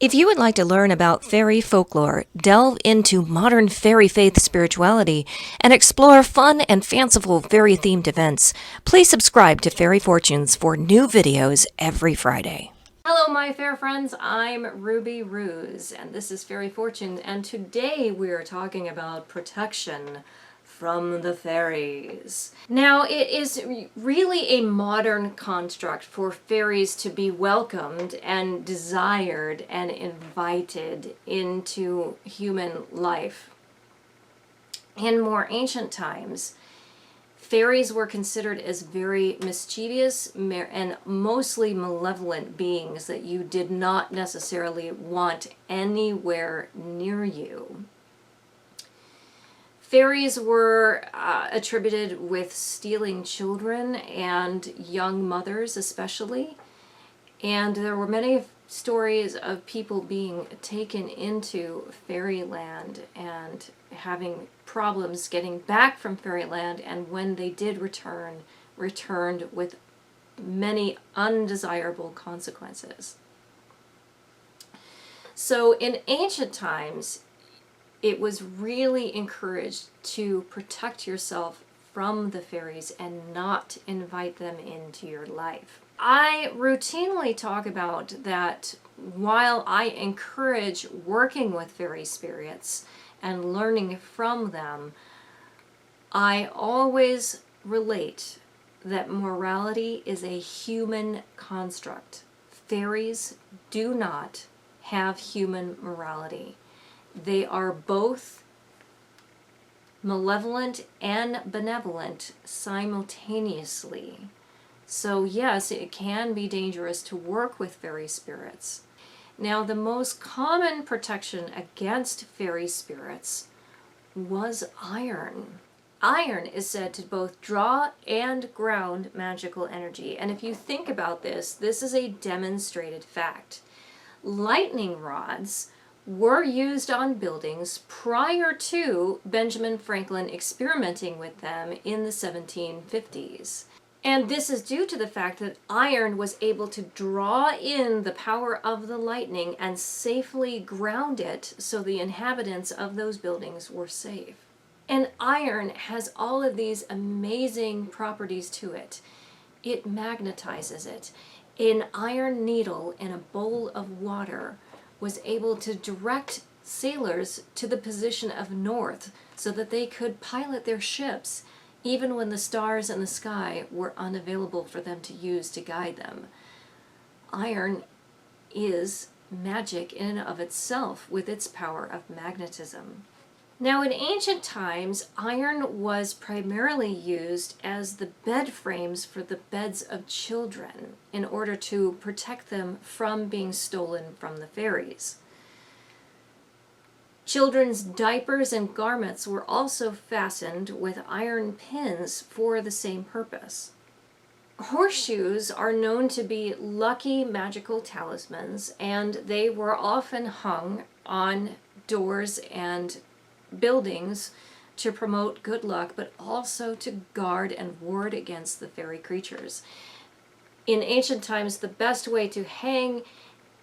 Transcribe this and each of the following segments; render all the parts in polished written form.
If you would like to learn about fairy folklore, delve into modern fairy faith spirituality, and explore fun and fanciful fairy-themed events, please subscribe to Fairy Fortunes for new videos every Friday. Hello, my fair friends. I'm Ruby Ruse, and this is Fairy Fortune, and today we are talking about protection from the fairies. Now, it is really a modern construct for fairies to be welcomed and desired and invited into human life. In more ancient times, fairies were considered as very mischievous and mostly malevolent beings that you did not necessarily want anywhere near you. Fairies were attributed with stealing children and young mothers especially, and there were many stories of people being taken into fairyland and having problems getting back from fairyland, and when they did return, returned with many undesirable consequences. So in ancient times, it was really encouraged to protect yourself from the fairies and not invite them into your life. I routinely talk about that while I encourage working with fairy spirits and learning from them, I always relate that morality is a human construct. Fairies do not have human morality. They are both malevolent and benevolent simultaneously. So yes, it can be dangerous to work with fairy spirits. Now, the most common protection against fairy spirits was iron. Iron is said to both draw and ground magical energy. And if you think about this, this is a demonstrated fact. Lightning rods were used on buildings prior to Benjamin Franklin experimenting with them in the 1750s. And this is due to the fact that iron was able to draw in the power of the lightning and safely ground it so the inhabitants of those buildings were safe. And iron has all of these amazing properties to it. It magnetizes it. An iron needle in a bowl of water was able to direct sailors to the position of north so that they could pilot their ships even when the stars in the sky were unavailable for them to use to guide them. Iron is magic in and of itself with its power of magnetism. Now, in ancient times, iron was primarily used as the bed frames for the beds of children in order to protect them from being stolen from the fairies. Children's diapers and garments were also fastened with iron pins for the same purpose. Horseshoes are known to be lucky magical talismans, and they were often hung on doors and buildings to promote good luck, but also to guard and ward against the fairy creatures. In ancient times, the best way to hang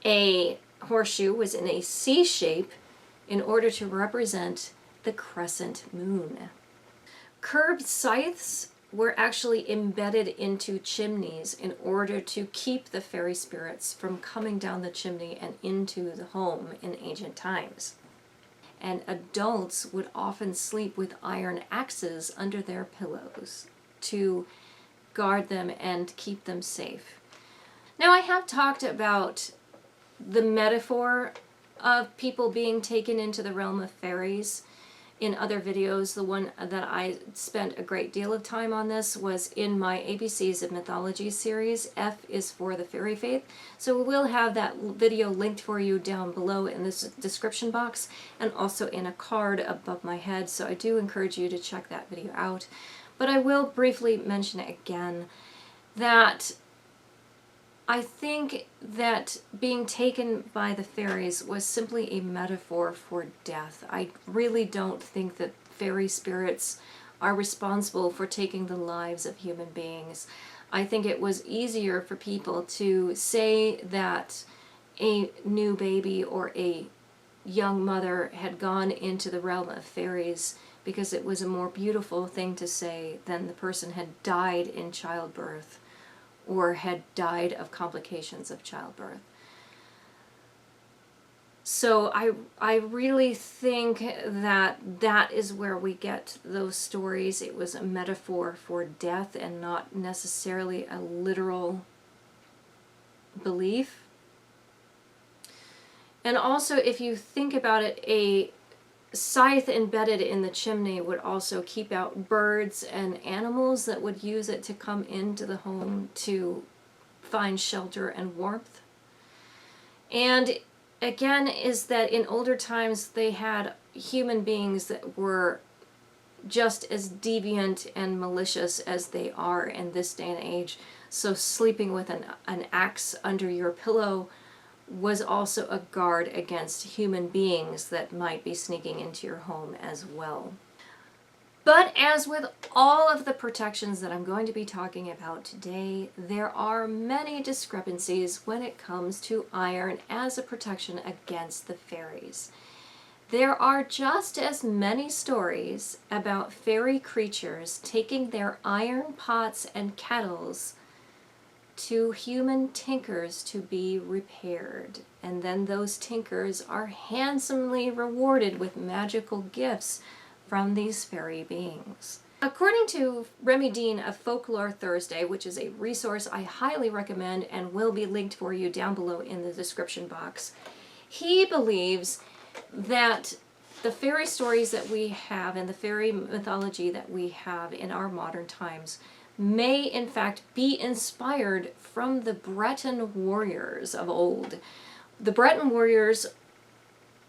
a horseshoe was in a C shape in order to represent the crescent moon. Curved scythes were actually embedded into chimneys in order to keep the fairy spirits from coming down the chimney and into the home in ancient times. And adults would often sleep with iron axes under their pillows to guard them and keep them safe. Now, I have talked about the metaphor of people being taken into the realm of fairies in other videos. The one that I spent a great deal of time on this was in my ABCs of Mythology series. F is for the fairy faith. So we will have that video linked for you down below in this description box and also in a card above my head. So I do encourage you to check that video out. But I will briefly mention again that I think that being taken by the fairies was simply a metaphor for death. I really don't think that fairy spirits are responsible for taking the lives of human beings. I think it was easier for people to say that a new baby or a young mother had gone into the realm of fairies, because it was a more beautiful thing to say than the person had died in childbirth or had died of complications of childbirth. So I really think that that is where we get those stories. It was a metaphor for death and not necessarily a literal belief. And also, if you think about it, a scythe embedded in the chimney would also keep out birds and animals that would use it to come into the home to find shelter and warmth. And again, is that in older times they had human beings that were just as deviant and malicious as they are in this day and age. So sleeping with an axe under your pillow was also a guard against human beings that might be sneaking into your home as well. But as with all of the protections that I'm going to be talking about today, there are many discrepancies when it comes to iron as a protection against the fairies. There are just as many stories about fairy creatures taking their iron pots and kettles to human tinkers to be repaired, and then those tinkers are handsomely rewarded with magical gifts from these fairy beings. According to Remy Dean of Folklore Thursday, which is a resource I highly recommend and will be linked for you down below in the description box, he believes that the fairy stories that we have and the fairy mythology that we have in our modern times may in fact be inspired from the Breton warriors of old. The Breton warriors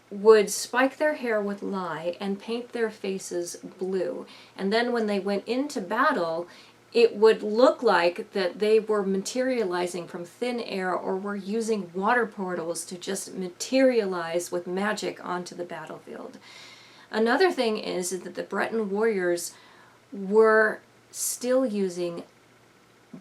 would spike their hair with lye and paint their faces blue. And then when they went into battle, it would look like that they were materializing from thin air or were using water portals to just materialize with magic onto the battlefield. Another thing is that the Breton warriors were still using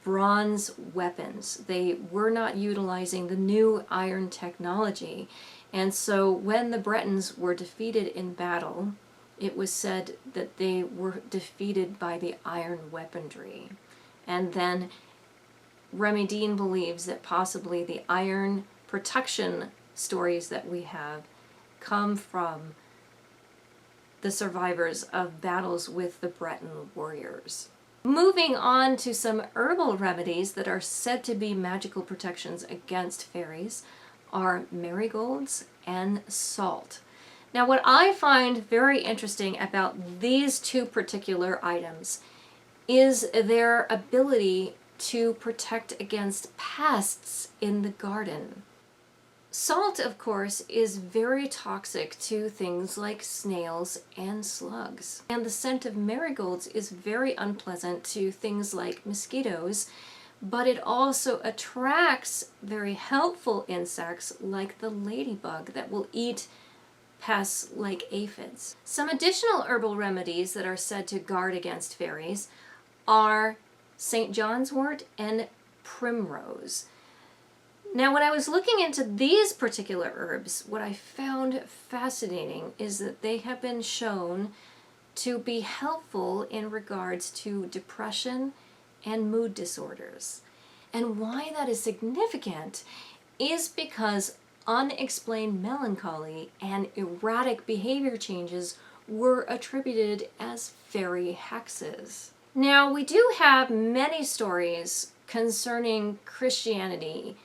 bronze weapons. They were not utilizing the new iron technology. And so when the Bretons were defeated in battle, it was said that they were defeated by the iron weaponry. And then Remy Dean believes that possibly the iron protection stories that we have come from the survivors of battles with the Breton warriors. Moving on to some herbal remedies that are said to be magical protections against fairies are marigolds and salt. Now, what I find very interesting about these two particular items is their ability to protect against pests in the garden. Salt, of course, is very toxic to things like snails and slugs. And the scent of marigolds is very unpleasant to things like mosquitoes, but it also attracts very helpful insects like the ladybug that will eat pests like aphids. Some additional herbal remedies that are said to guard against fairies are St. John's wort and primrose. Now, when I was looking into these particular herbs, what I found fascinating is that they have been shown to be helpful in regards to depression and mood disorders. And why that is significant is because unexplained melancholy and erratic behavior changes were attributed as fairy hexes. Now, we do have many stories concerning Christianity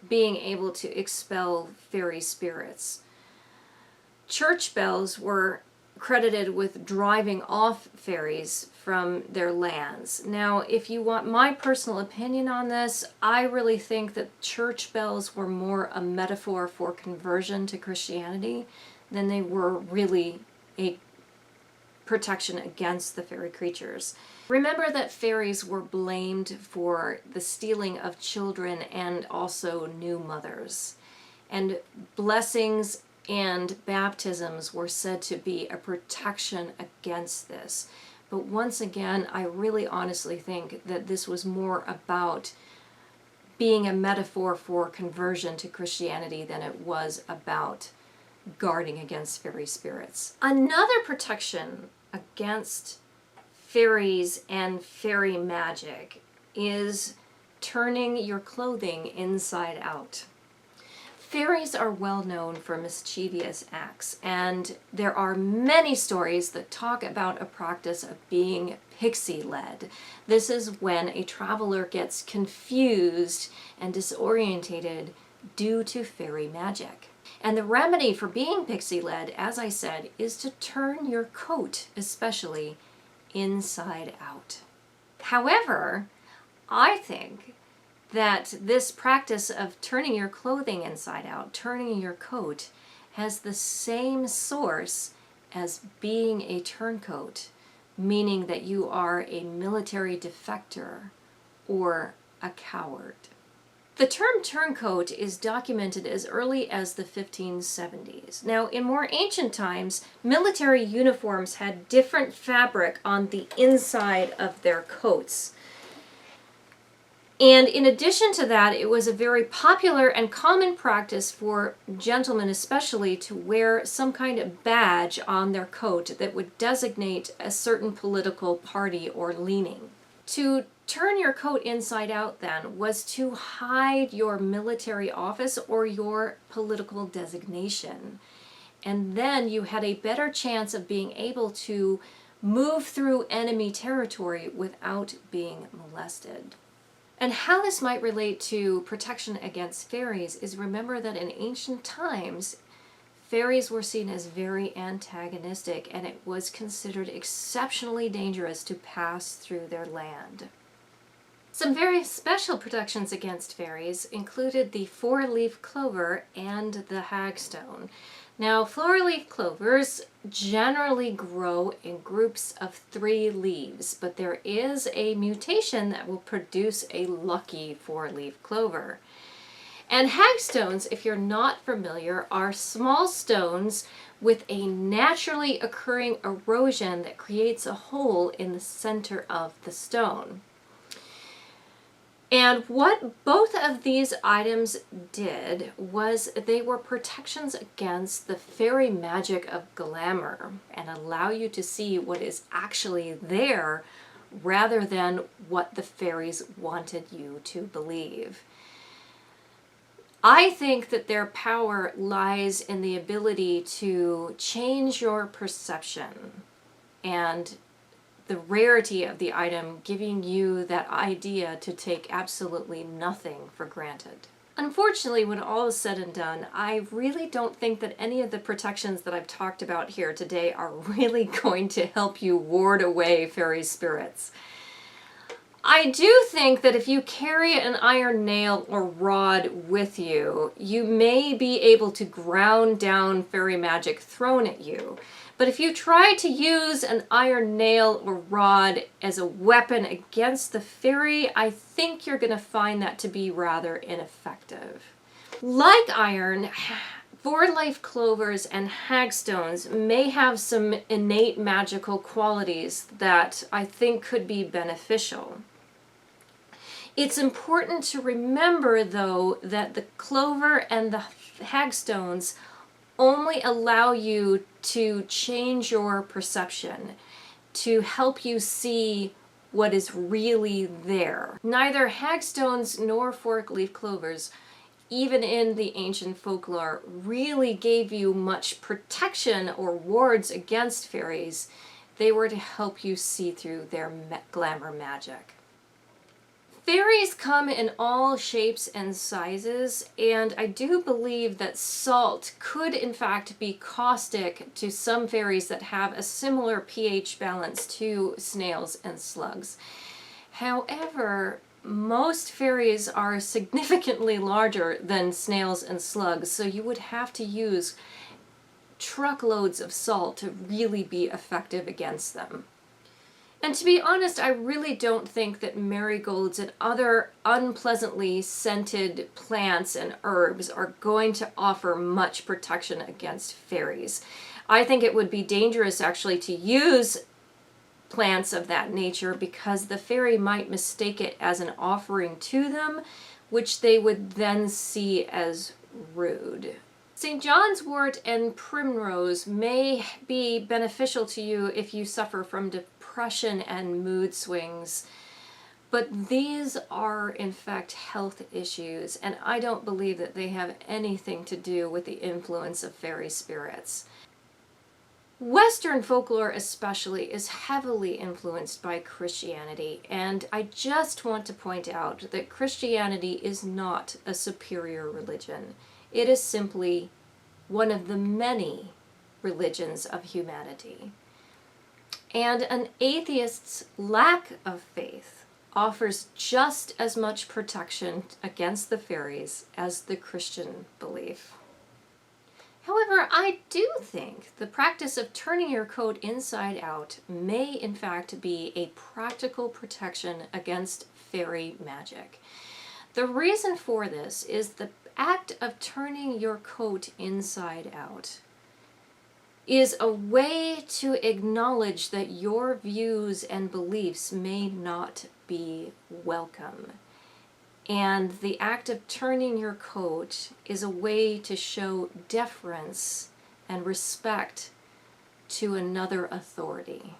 being able to expel fairy spirits. Church bells were credited with driving off fairies from their lands. Now, if you want my personal opinion on this, I really think that church bells were more a metaphor for conversion to Christianity than they were really a protection against the fairy creatures. Remember that fairies were blamed for the stealing of children and also new mothers. And blessings and baptisms were said to be a protection against this. But once again, I really honestly think that this was more about being a metaphor for conversion to Christianity than it was about guarding against fairy spirits. Another protection against fairies and fairy magic is turning your clothing inside out. Fairies are well known for mischievous acts, and there are many stories that talk about a practice of being pixie-led. This is when a traveler gets confused and disorientated due to fairy magic. And the remedy for being pixie-led, as I said, is to turn your coat, especially, inside out. However, I think that this practice of turning your clothing inside out, turning your coat, has the same source as being a turncoat, meaning that you are a military defector or a coward. The term turncoat is documented as early as the 1570s. Now, in more ancient times, military uniforms had different fabric on the inside of their coats. And in addition to that, it was a very popular and common practice for gentlemen especially to wear some kind of badge on their coat that would designate a certain political party or leaning. To turn your coat inside out then was to hide your military office or your political designation. And then you had a better chance of being able to move through enemy territory without being molested. And how this might relate to protection against fairies is, remember that in ancient times, fairies were seen as very antagonistic, and it was considered exceptionally dangerous to pass through their land. Some very special protections against fairies included the four-leaf clover and the hagstone. Now, four-leaf clovers generally grow in groups of 3 leaves, but there is a mutation that will produce a lucky four-leaf clover. And hagstones, if you're not familiar, are small stones with a naturally occurring erosion that creates a hole in the center of the stone. And what both of these items did was they were protections against the fairy magic of glamour and allow you to see what is actually there rather than what the fairies wanted you to believe. I think that their power lies in the ability to change your perception and the rarity of the item giving you that idea to take absolutely nothing for granted. Unfortunately, when all is said and done, I really don't think that any of the protections that I've talked about here today are really going to help you ward away fairy spirits. I do think that if you carry an iron nail or rod with you, you may be able to ground down fairy magic thrown at you. But if you try to use an iron nail or rod as a weapon against the fairy, I think you're going to find that to be rather ineffective. Like iron, four-leaf clovers and hagstones may have some innate magical qualities that I think could be beneficial. It's important to remember, though, that the clover and the hagstones only allow you to change your perception, to help you see what is really there. Neither hagstones nor four-leaf clovers, even in the ancient folklore, really gave you much protection or wards against fairies. They were to help you see through their glamour magic. Fairies come in all shapes and sizes, and I do believe that salt could in fact be caustic to some fairies that have a similar pH balance to snails and slugs. However, most fairies are significantly larger than snails and slugs, so you would have to use truckloads of salt to really be effective against them. And to be honest, I really don't think that marigolds and other unpleasantly scented plants and herbs are going to offer much protection against fairies. I think it would be dangerous actually to use plants of that nature because the fairy might mistake it as an offering to them, which they would then see as rude. St. John's wort and primrose may be beneficial to you if you suffer from depression and mood swings, but these are in fact health issues, and I don't believe that they have anything to do with the influence of fairy spirits. Western folklore especially is heavily influenced by Christianity, and I just want to point out that Christianity is not a superior religion. It is simply one of the many religions of humanity. And an atheist's lack of faith offers just as much protection against the fairies as the Christian belief. However, I do think the practice of turning your coat inside out may in fact be a practical protection against fairy magic. The reason for this is the act of turning your coat inside out is a way to acknowledge that your views and beliefs may not be welcome. And the act of turning your coat is a way to show deference and respect to another authority.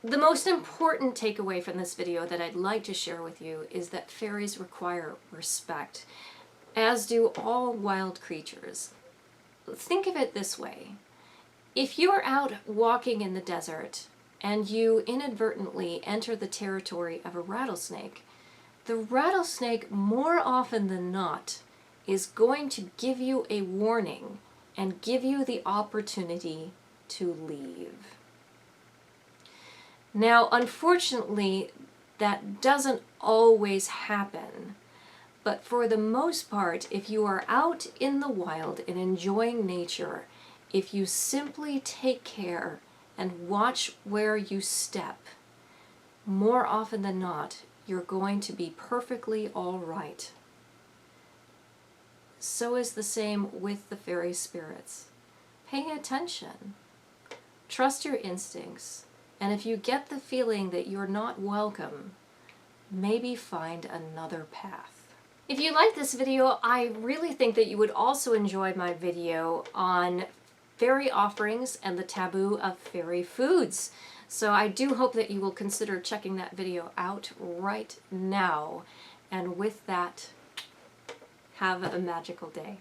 The most important takeaway from this video that I'd like to share with you is that fairies require respect, as do all wild creatures. Think of it this way. If you're out walking in the desert and you inadvertently enter the territory of a rattlesnake, the rattlesnake more often than not is going to give you a warning and give you the opportunity to leave. Now, unfortunately, that doesn't always happen, but for the most part, if you are out in the wild and enjoying nature, if you simply take care and watch where you step, more often than not, you're going to be perfectly all right. So is the same with the fairy spirits. Pay attention. Trust your instincts. And if you get the feeling that you're not welcome, maybe find another path. If you like this video, I really think that you would also enjoy my video on fairy offerings and the taboo of fairy foods. So I do hope that you will consider checking that video out right now. And with that, have a magical day.